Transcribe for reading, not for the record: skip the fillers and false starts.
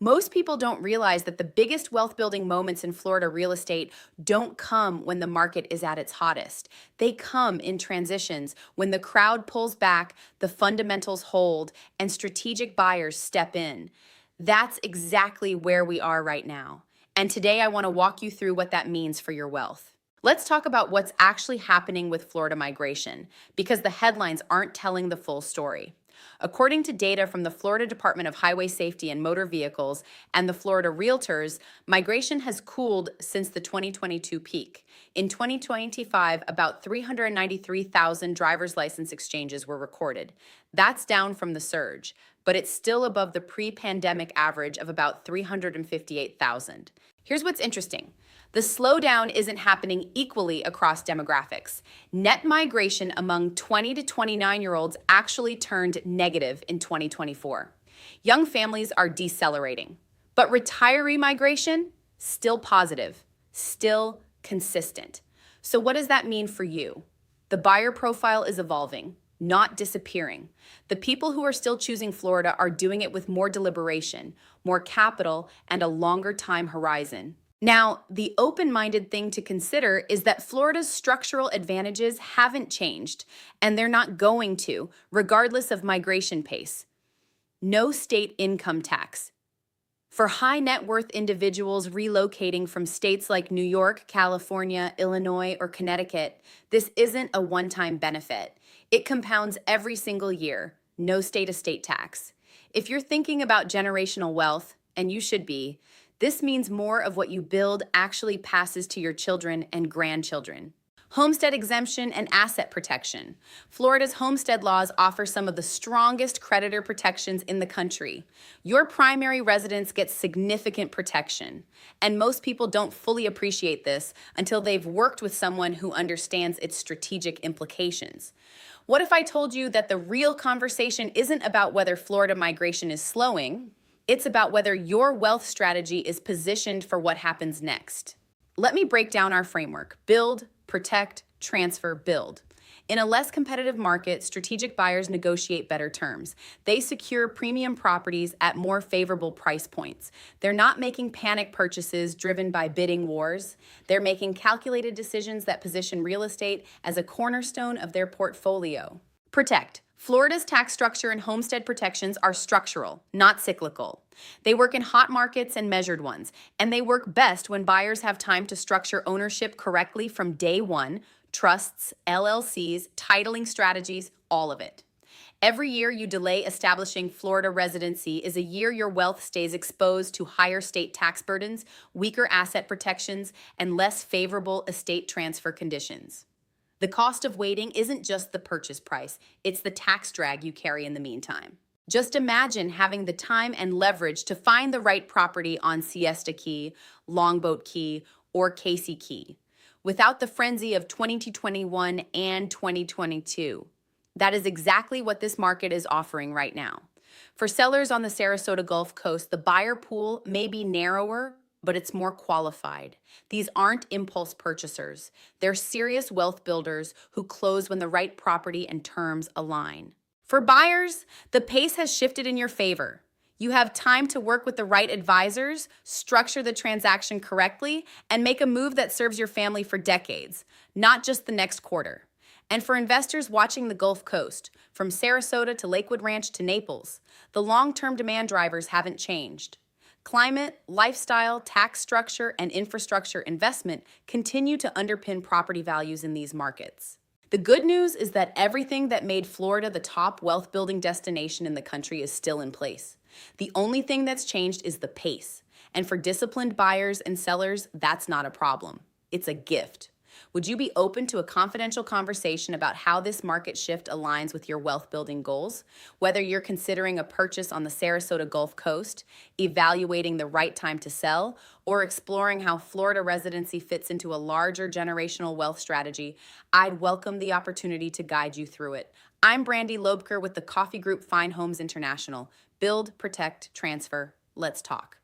Most people don't realize that the biggest wealth building moments in Florida real estate don't come when the market is at its hottest. They come in transitions when the crowd pulls back, the fundamentals hold, and strategic buyers step in. That's exactly where we are right now. And today I want to walk you through what that means for your wealth. Let's talk about what's actually happening with Florida migration, because the headlines aren't telling the full story. According to data from the Florida Department of Highway Safety and Motor Vehicles and the Florida Realtors, migration has cooled since the 2022 peak. In 2025, about 393,000 driver's license exchanges were recorded. That's down from the surge, but it's still above the pre-pandemic average of about 358,000. Here's what's interesting. The slowdown isn't happening equally across demographics. Net migration among 20 to 29-year-olds actually turned negative in 2024. Young families are decelerating, but retiree migration, still positive, still consistent. So what does that mean for you? The buyer profile is evolving, not disappearing. The people who are still choosing Florida are doing it with more deliberation, more capital, and a longer time horizon. Now, the open-minded thing to consider is that Florida's structural advantages haven't changed, and they're not going to, regardless of migration pace. No state income tax. For high net worth individuals relocating from states like New York, California, Illinois, or Connecticut, this isn't a one-time benefit. It compounds every single year. No state estate tax. If you're thinking about generational wealth, and you should be, this means more of what you build actually passes to your children and grandchildren. Homestead exemption and asset protection. Florida's homestead laws offer some of the strongest creditor protections in the country. Your primary residence gets significant protection, and most people don't fully appreciate this until they've worked with someone who understands its strategic implications. What if I told you that the real conversation isn't about whether Florida migration is slowing? It's about whether your wealth strategy is positioned for what happens next. Let me break down our framework: build, protect, transfer, build. In a less competitive market, strategic buyers negotiate better terms. They secure premium properties at more favorable price points. They're not making panic purchases driven by bidding wars. They're making calculated decisions that position real estate as a cornerstone of their portfolio. Protect. Florida's tax structure and homestead protections are structural, not cyclical. They work in hot markets and measured ones, and they work best when buyers have time to structure ownership correctly from day one: trusts, LLCs, titling strategies, all of it. Every year you delay establishing Florida residency is a year your wealth stays exposed to higher state tax burdens, weaker asset protections, and less favorable estate transfer conditions. The cost of waiting isn't just the purchase price, it's the tax drag you carry in the meantime. Just imagine having the time and leverage to find the right property on Siesta Key, Longboat Key, or Casey Key, without the frenzy of 2021 and 2022. That is exactly what this market is offering right now. For sellers on the Sarasota Gulf Coast, the buyer pool may be narrower, but it's more qualified. These aren't impulse purchasers. They're serious wealth builders who close when the right property and terms align. For buyers, the pace has shifted in your favor. You have time to work with the right advisors, structure the transaction correctly, and make a move that serves your family for decades, not just the next quarter. And for investors watching the Gulf Coast, from Sarasota to Lakewood Ranch to Naples, the long-term demand drivers haven't changed. Climate, lifestyle, tax structure, and infrastructure investment continue to underpin property values in these markets. The good news is that everything that made Florida the top wealth-building destination in the country is still in place. The only thing that's changed is the pace. And for disciplined buyers and sellers, that's not a problem. It's a gift. Would you be open to a confidential conversation about how this market shift aligns with your wealth-building goals? Whether you're considering a purchase on the Sarasota Gulf Coast, evaluating the right time to sell, or exploring how Florida residency fits into a larger generational wealth strategy, I'd welcome the opportunity to guide you through it. I'm Brandy Lobker with the Coffee Group Fine Homes International. Build, protect, transfer. Let's talk.